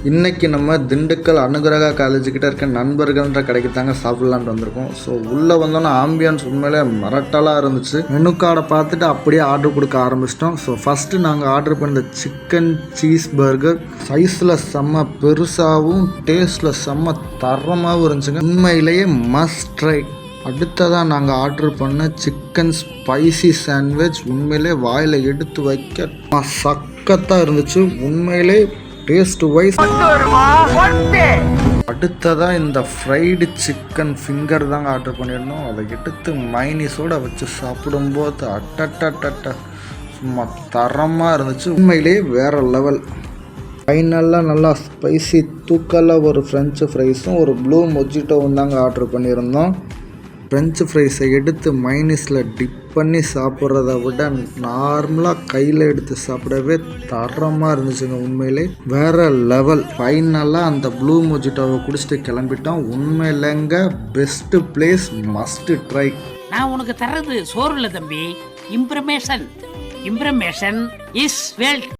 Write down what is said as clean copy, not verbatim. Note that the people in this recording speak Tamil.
இன்றைக்கி நம்ம திண்டுக்கல் அனுகிரகா காலேஜுக்கிட்ட இருக்க நண்பர்கள்ன்ற கடைக்கு தாங்க சாப்பிட்லான்ட்டு வந்திருக்கோம். ஸோ உள்ளே வந்தோன்னா ஆம்பியன்ஸ் உண்மையிலே மிரட்டலாக இருந்துச்சு. மெனு கார்டை பார்த்துட்டு அப்படியே ஆர்டர் கொடுக்க ஆரம்பிச்சிட்டோம். ஸோ ஃபஸ்ட்டு நாங்கள் ஆர்டர் பண்ண சிக்கன் சீஸ் பர்கர் சைஸில் செம்ம பெருசாகவும் டேஸ்ட்டில் செம்ம தரமாகவும் இருந்துச்சுங்க. உண்மையிலேயே மஸ்ட் ட்ரை. அடுத்ததாக நாங்கள் ஆர்டர் பண்ண சிக்கன் ஸ்பைசி சாண்ட்விச் உண்மையிலே வாயில் எடுத்து வைக்க சக்கத்தாக இருந்துச்சு. உண்மையிலே டேஸ்ட் வைஸ். அடுத்ததாக இந்த ஃப்ரைடு சிக்கன் ஃபிங்கர் தாங்க ஆர்டர் பண்ணியிருந்தோம். அதை எடுத்து மைனீஸோடு வச்சு சாப்பிடும்போது அட்டட்ட சும்மா தரமாக இருந்துச்சு. உண்மையிலே வேறு லெவல். ஃபைனலாக நல்லா ஸ்பைசி தூக்கலாக ஒரு ஃப்ரெஞ்சு ஃப்ரைஸும் ஒரு ப்ளூ மொஜிட்டோவும் தாங்க ஆர்டர் பண்ணியிருந்தோம். ஃப்ரெஞ்சு ஃப்ரைஸை எடுத்து மைனீஸில் டிப் பண்ணி சாப்பிட்றத விட நார்மலாக கையில் எடுத்து சாப்பிடவே தரமாக இருந்துச்சுங்க. உண்மையிலே வேறு லெவல். ஃபைனலாக அந்த ப்ளூ மொஜிட்டோவை குடிச்சிட்டு கிளம்பிட்டோம். உண்மையிலங்க பெஸ்ட்டு பிளேஸ், மஸ்ட் ட்ரை. நான் உனக்கு தர்றது சோறு இல்லை தம்பி, இம்ப்ரமேஷன் இஸ் வெல்த்.